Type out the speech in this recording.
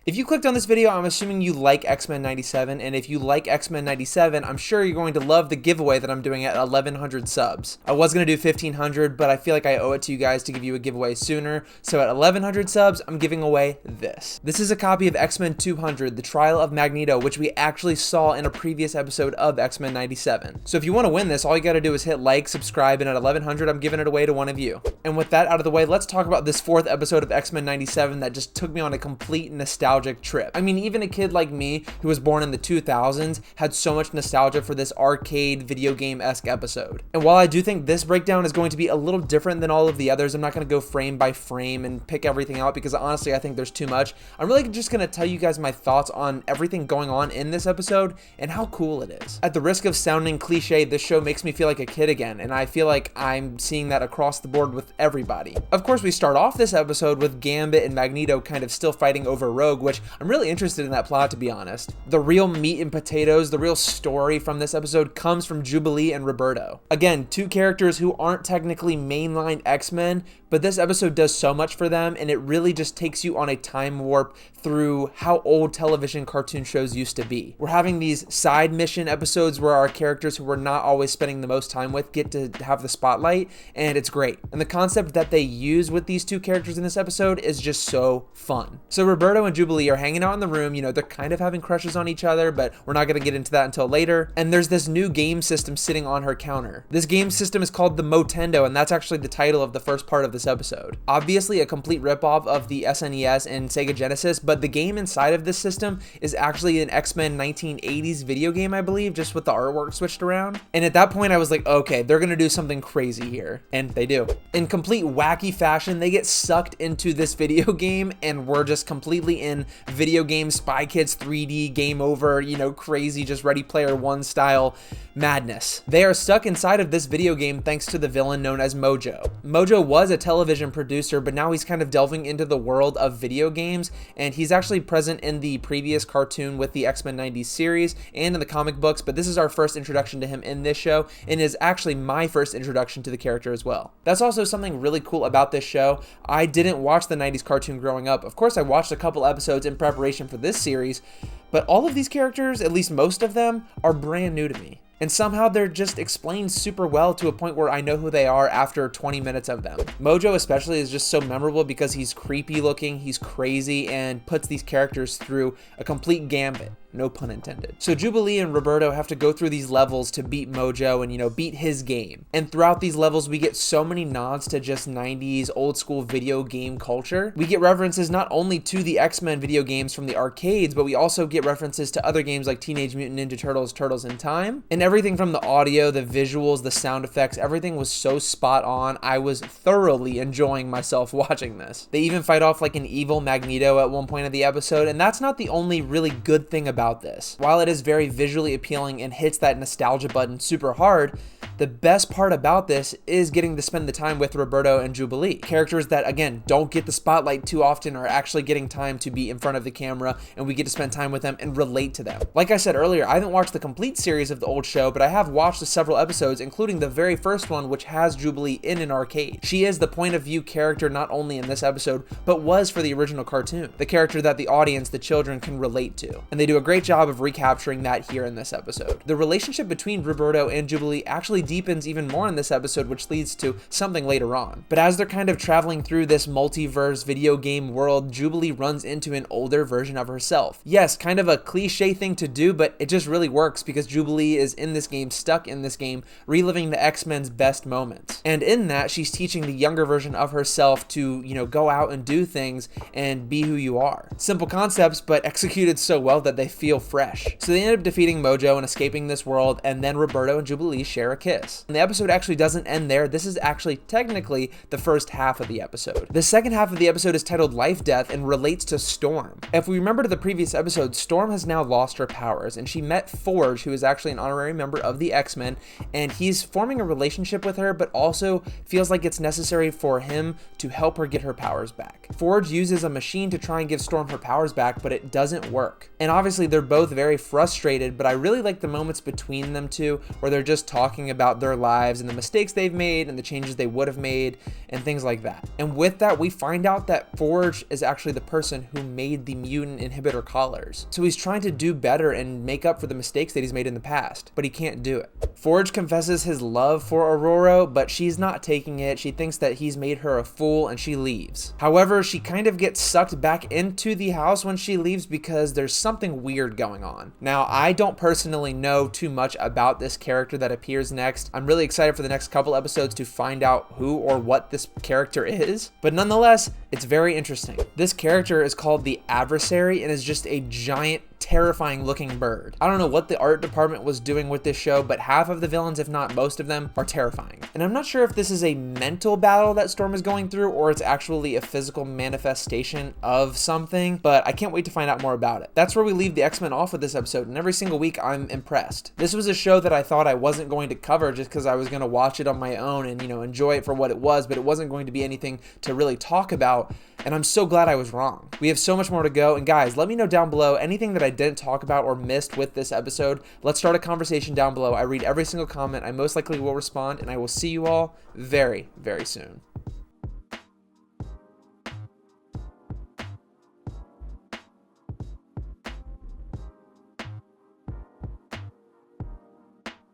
If you clicked on this video, I'm assuming you like X-Men 97, and if you like X-Men 97, I'm sure you're going to love the giveaway that I'm doing at 1100 subs. I was going to do 1500, but I feel like I owe it to you guys to give you a giveaway sooner, so at 1100 subs, I'm giving away this. This is a copy of X-Men 200, The Trial of Magneto, which we actually saw in a previous episode of X-Men 97. So if you want to win this, all you got to do is hit like, subscribe, and at 1100, I'm giving it away to one of you. And with that out of the way, let's talk about this 4th episode of X-Men 97 that just took me on a complete nostalgic trip. I mean, even a kid like me who was born in the 2000s had so much nostalgia for this arcade video game-esque episode. And while I do think this breakdown is going to be a little different than all of the others, I'm not going to go frame by frame and pick everything out because honestly, I think there's too much. I'm really just going to tell you guys my thoughts on everything going on in this episode and how cool it is. At the risk of sounding cliche, this show makes me feel like a kid again, and I feel like I'm seeing that across the board with everybody. Of course, we start off this episode with Gambit and Magneto kind of still fighting over Rogue, which I'm really interested in that plot, to be honest. The real meat and potatoes, the real story from this episode comes from Jubilee and Roberto. Again, two characters who aren't technically mainline X-Men, but this episode does so much for them, and it really just takes you on a time warp through how old television cartoon shows used to be. We're having these side mission episodes where our characters who we're not always spending the most time with get to have the spotlight, and it's great. And the concept that they use with these two characters in this episode is just so fun. So Roberto and Jubilee are hanging out in the room, you know, they're kind of having crushes on each other, but we're not going to get into that until later. And there's this new game system sitting on her counter. This game system is called the Motendo, and that's actually the title of the first part of this episode. Obviously a complete ripoff of the SNES and Sega Genesis, but the game inside of this system is actually an X-Men 1980s video game, I believe, just with the artwork switched around. And at that point I was like, okay, they're gonna do something crazy here. And they do. In complete wacky fashion, they get sucked into this video game, and we're just completely in video game Spy Kids 3D game over, you know, crazy, just Ready Player One style madness. They are stuck inside of this video game thanks to the villain known as Mojo. Mojo was a television producer, but now he's kind of delving into the world of video games, and he's actually present in the previous cartoon with the X-Men 90s series and in the comic books, but this is our first introduction to him in this show, and is actually my first introduction to the character as well. That's also something really cool about this show. I didn't watch the 90s cartoon growing up. Of course, I watched a couple episodes in preparation for this series, but all of these characters, at least most of them, are brand new to me. And somehow they're just explained super well to a point where I know who they are after 20 minutes of them. Mojo especially is just so memorable because he's creepy looking, he's crazy, and puts these characters through a complete gambit. No pun intended. So Jubilee and Roberto have to go through these levels to beat Mojo and, you know, beat his game. And throughout these levels, we get so many nods to just 90s old school video game culture. We get references not only to the X-Men video games from the arcades, but we also get references to other games like Teenage Mutant Ninja Turtles, Turtles in Time. And everything from the audio, the visuals, the sound effects, everything was so spot on. I was thoroughly enjoying myself watching this. They even fight off like an evil Magneto at one point of the episode, and that's not the only really good thing about this. While it is very visually appealing and hits that nostalgia button super hard, the best part about this is getting to spend the time with Roberto and Jubilee. Characters that, again, don't get the spotlight too often are actually getting time to be in front of the camera, and we get to spend time with them and relate to them. Like I said earlier, I haven't watched the complete series of the old show, but I have watched the several episodes, including the very first one, which has Jubilee in an arcade. She is the point of view character not only in this episode, but was for the original cartoon. The character that the audience, the children, can relate to. And they do a great job of recapturing that here in this episode. The relationship between Roberto and Jubilee actually deepens even more in this episode, which leads to something later on. But as they're kind of traveling through this multiverse video game world, Jubilee runs into an older version of herself. Yes, kind of a cliche thing to do, but it just really works because Jubilee is in this game, stuck in this game, reliving the X-Men's best moments. And in that, she's teaching the younger version of herself to, you know, go out and do things and be who you are. Simple concepts, but executed so well that they feel fresh. So they end up defeating Mojo and escaping this world, and then Roberto and Jubilee share a kiss. And the episode actually doesn't end there. This is actually technically the first half of the episode. The second half of the episode is titled Life Death and relates to Storm. If we remember to the previous episode, Storm has now lost her powers, and she met Forge, who is actually an honorary member of the X-Men, and he's forming a relationship with her, but also feels like it's necessary for him to help her get her powers back. Forge uses a machine to try and give Storm her powers back, but it doesn't work. And obviously they're both very frustrated, but I really like the moments between them two where they're just talking about about their lives and the mistakes they've made and the changes they would have made and things like that. And with that, we find out that Forge is actually the person who made the mutant inhibitor collars. So he's trying to do better and make up for the mistakes that he's made in the past, but he can't do it. Forge confesses his love for Aurora, but she's not taking it. She thinks that he's made her a fool and she leaves. However, she kind of gets sucked back into the house when she leaves because there's something weird going on. Now, I don't personally know too much about this character that appears next. I'm really excited for the next couple episodes to find out who or what this character is, but nonetheless, it's very interesting. This character is called the Adversary and is just a giant, terrifying looking bird. I don't know what the art department was doing with this show, but half of the villains, if not most of them, are terrifying. And I'm not sure if this is a mental battle that Storm is going through or it's actually a physical manifestation of something, but I can't wait to find out more about it. That's where we leave the X-Men off with this episode, and every single week I'm impressed. This was a show that I thought I wasn't going to cover just because I was going to watch it on my own and, enjoy it for what it was, but it wasn't going to be anything to really talk about, and I'm so glad I was wrong. We have so much more to go, and guys, let me know down below anything that I didn't talk about or missed with this episode. Let's start a conversation down below. I read every single comment. I most likely will respond, and I will see you all very, very soon.